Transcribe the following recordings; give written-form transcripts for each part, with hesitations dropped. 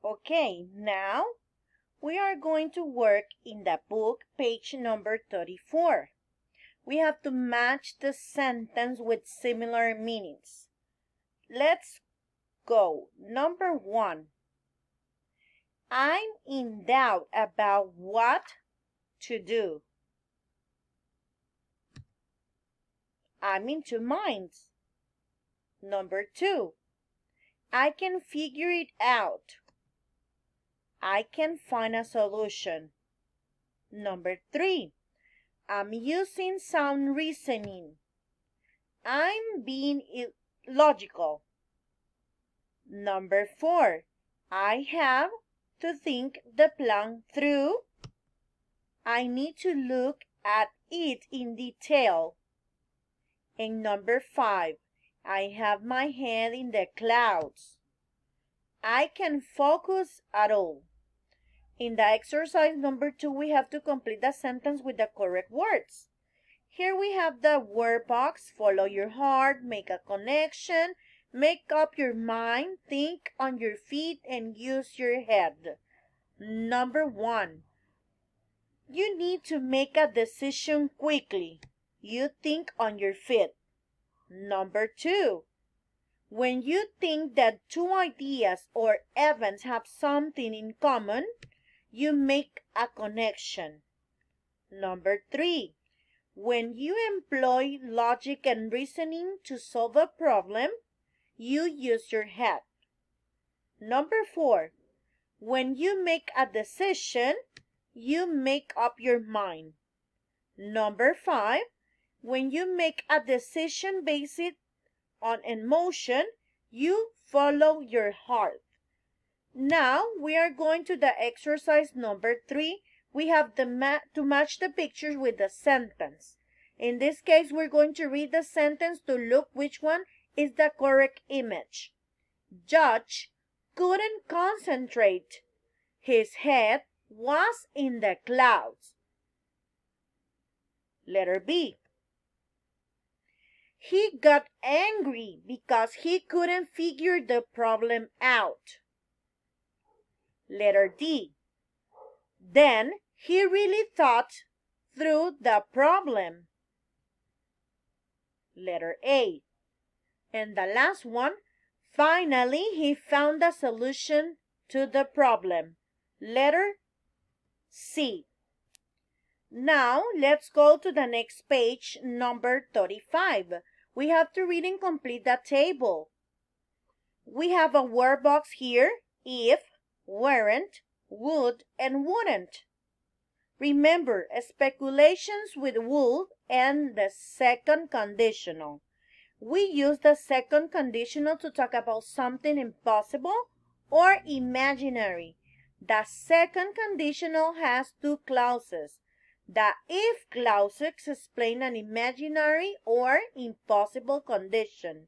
Okay, now we are going to work in the book, page number 34. We have to match the sentence with similar meanings. Let's go. Number 1. I'm in doubt about what to do. I'm in two minds. Number 2. I can figure it out. I can find a solution. Number 3. I'm using sound reasoning. I'm being logical. Number 4. I have to think the plan through. I need to look at it in detail. And number 5. I have my head in the clouds. I can focus at all. In the exercise number 2, we have to complete the sentence with the correct words. Here we have the word box. Follow your heart, make a connection, make up your mind, think on your feet, and use your head. Number 1. You need to make a decision quickly. You think on your feet. Number 2. When you think that two ideas or events have something in common, you make a connection. Number 3. When you employ logic and reasoning to solve a problem, you use your head. Number 4. When you make a decision, you make up your mind. Number 5. When you make a decision based on emotion, you follow your heart. Now we are going to the exercise number 3. We have to match the pictures with the sentence. In this case, we're going to read the sentence to look which one is the correct image. Judge couldn't concentrate. His head was in the clouds. Letter B. He got angry because he couldn't figure the problem out. Letter D. Then he really thought through the problem. Letter A. And the last one, finally he found a solution to the problem. Letter C. Now let's go to the next page, number 35. We have to read and complete the table. We have a word box here, if, weren't, would, and wouldn't. Remember, speculations with would and the second conditional. We use the second conditional to talk about something impossible or imaginary. The second conditional has two clauses. The if clauses explain an imaginary or impossible condition,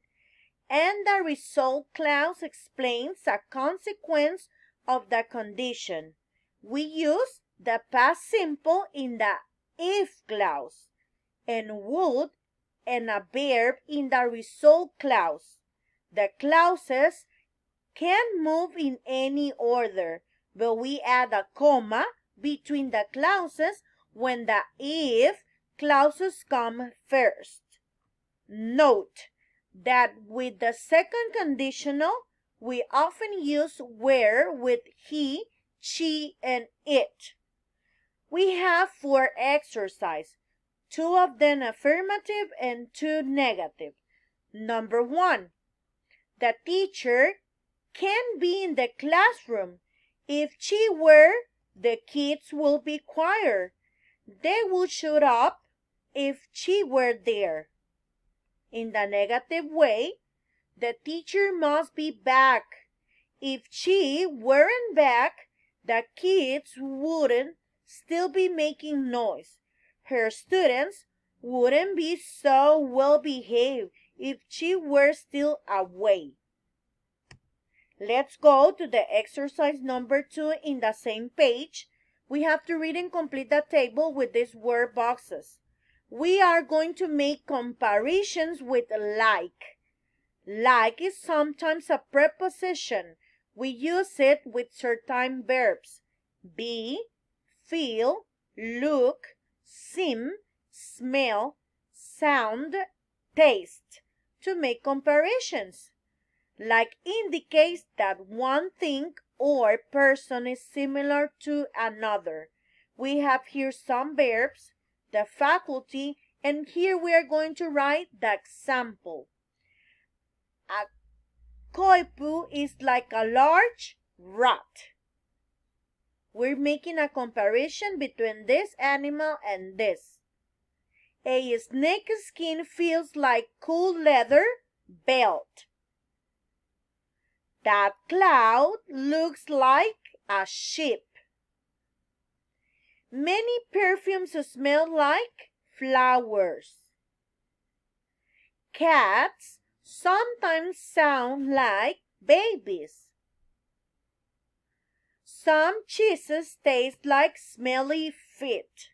and the result clause explains a consequence of the condition. We use the past simple in the if clause, and would and a verb in the result clause. The clauses can move in any order, but we add a comma between the clauses when the if clauses come first. Note that with the second conditional, we often use where with he, she, and it. We have 4 exercises, 2 of them affirmative and 2 negative. Number 1, the teacher can be in the classroom. If she were, the kids will be quiet. They would shut up if she were there. In the negative way, the teacher must be back. If she weren't back, the kids wouldn't still be making noise. Her students wouldn't be so well behaved if she were still away. Let's go to the exercise number 2 in the same page. We have to read and complete the table with these word boxes. We are going to make comparisons with like. Like is sometimes a preposition. We use it with certain verbs: be, feel, look, seem, smell, sound, taste, to make comparisons. Like indicates that one thing or person is similar to another. We have here some verbs, the faculty, and here we are going to write the example. A koipu is like a large rat. We're making a comparison between this animal and this. A snake skin feels like cool leather belt. That cloud looks like a sheep. Many perfumes smell like flowers. Cats sometimes sound like babies. Some cheeses taste like smelly feet.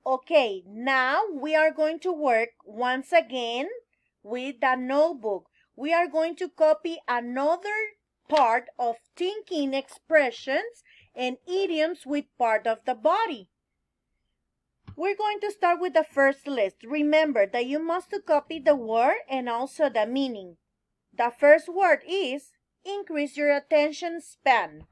Okay, now we are going to work once again with the notebook. We are going to copy another part of thinking expressions and idioms with part of the body. We're going to start with the first list. Remember that you must copy the word and also the meaning. The first word is increase your attention span.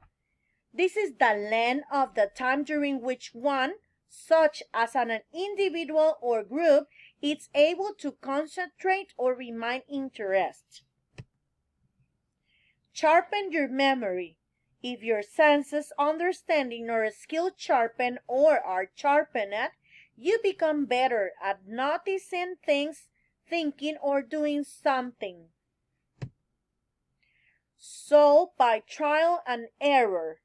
This is the length of the time during which one, such as an individual or group, is able to concentrate or remain interest. Sharpen your memory. If your senses, understanding, or skill sharpen or are sharpened, you become better at noticing things, thinking, or doing something. Solve by trial and error.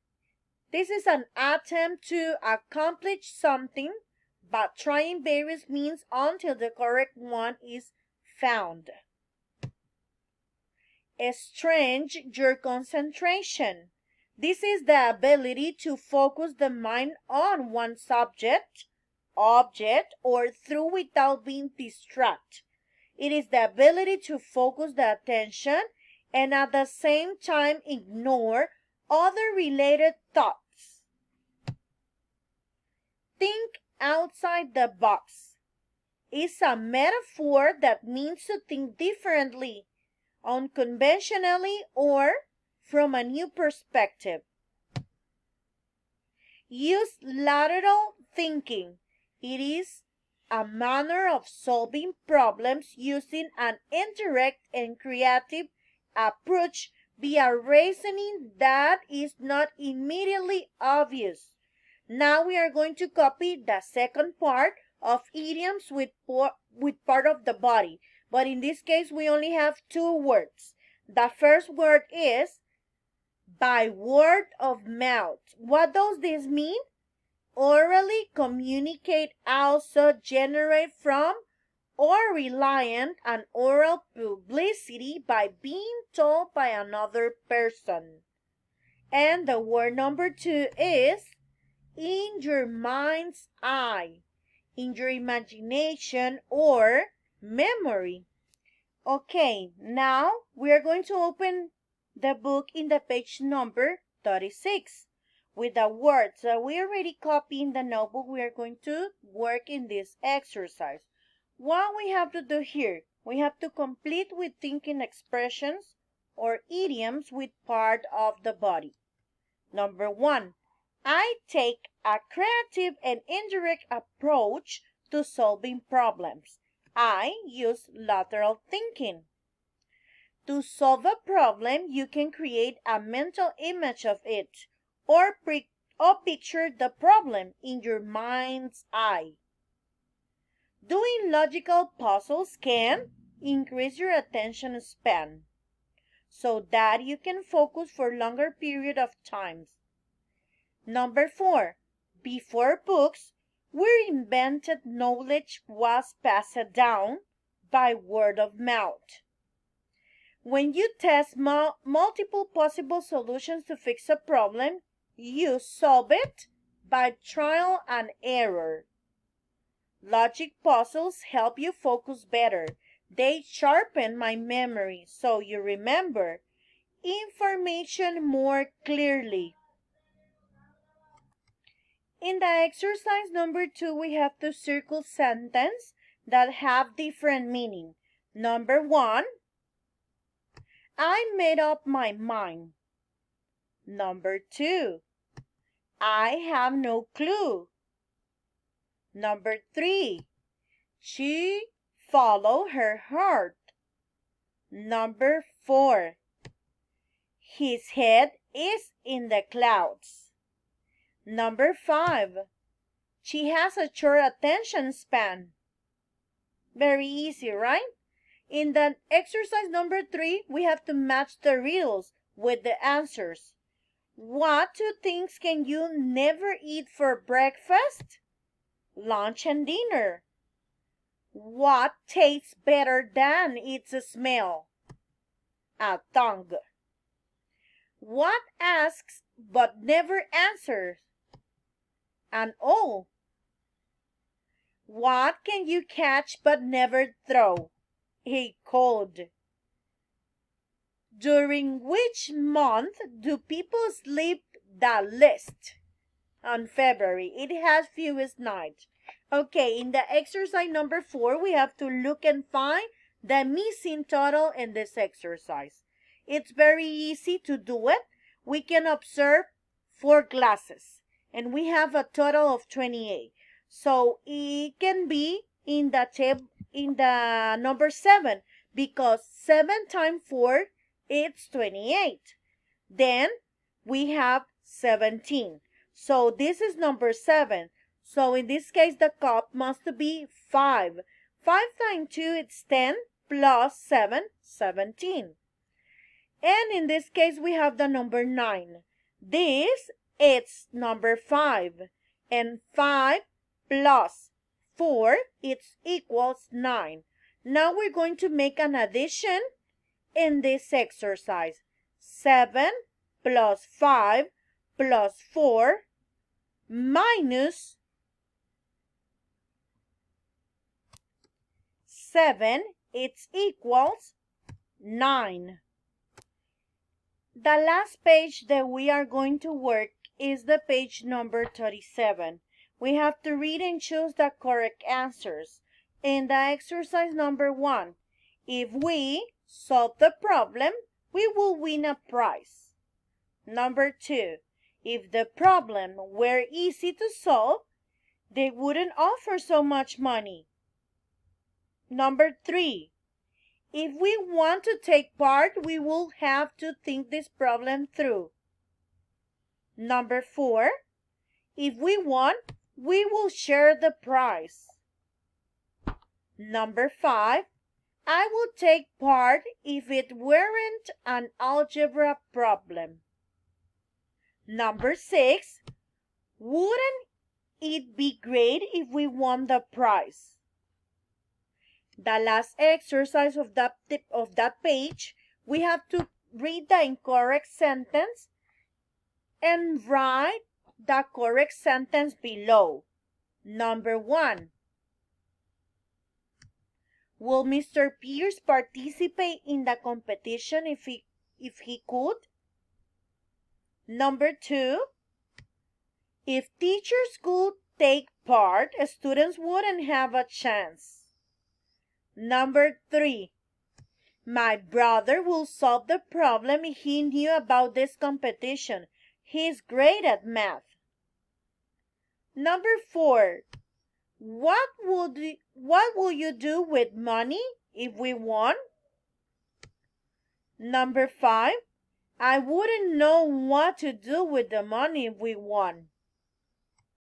This is an attempt to accomplish something by trying various means until the correct one is found. Estrange your concentration. This is the ability to focus the mind on one subject, object, or through without being distracted. It is the ability to focus the attention and at the same time ignore other related thoughts. Think outside the box. It's a metaphor that means to think differently, unconventionally, or from a new perspective. Use lateral thinking. It is a manner of solving problems using an indirect and creative approach via reasoning that is not immediately obvious. Now we are going to copy the second part of idioms with part of the body. But in this case, we only have two words. The first word is by word of mouth. What does this mean? Orally communicate, also generate from or reliant on oral publicity by being told by another person. And the word number two is in your mind's eye, in your imagination or memory. Okay, now we are going to open the book in the page number 36. With the words that we already copied in the notebook, we are going to work in this exercise. What we have to do here, we have to complete with thinking expressions or idioms with part of the body. Number one, I take a creative and indirect approach to solving problems. I use lateral thinking. To solve a problem, you can create a mental image of it or picture the problem in your mind's eye. Doing logical puzzles can increase your attention span so that you can focus for longer period of times. Number four, before books were invented, knowledge was passed down by word of mouth. When you test multiple possible solutions to fix a problem, you solve it by trial and error. Logic puzzles help you focus better. They sharpen my memory so you remember. information more clearly. In the exercise number 2, we have to circle sentences that have different meaning. Number 1, I made up my mind. Number 2, I have no clue. Number 3, she followed her heart. Number 4, his head is in the clouds. Number 5, she has a short attention span. Very easy, right? In the exercise number 3, we have to match the riddles with the answers. What 2 things can you never eat for breakfast, lunch, and dinner? What tastes better than its smell? A tongue. What asks but never answers? An owl. What can you catch but never throw? A cold. During which month do people sleep the least? On February. It has fewest nights. Okay, in the exercise number 4, we have to look and find the missing total in this exercise. It's very easy to do it. We can observe 4 glasses, and we have a total of 28. So it can be in the number 7, because 7 times 4, it's 28. Then we have 17. So this is number 7. So in this case, the cup must be 5. 5 times 2, it's 10, plus 7, 17. And in this case, we have the number 9. This, it's number 5. And 5 plus 4, it equals 9. Now we're going to make an addition in this exercise. 7 plus 5 plus 4 minus 7, it equals 9. The last page that we are going to work is the page number 37. We have to read and choose the correct answers. In the exercise number 1, if we solve the problem, we will win a prize. Number 2, if the problem were easy to solve, they wouldn't offer so much money. Number 3, if we want to take part, we will have to think this problem through. Number 4, if we won, we will share the prize. Number 5, I will take part if it weren't an algebra problem. Number 6, wouldn't it be great if we won the prize? The last exercise of that page, we have to read the incorrect sentence and write the correct sentence below. Number 1, will Mr. Pierce participate in the competition if he could? Number 2, if teachers could take part, students wouldn't have a chance. Number 3, my brother will solve the problem if he knew about this competition. He's great at math. Number 4, what will you do with money if we won? Number 5, I wouldn't know what to do with the money if we won.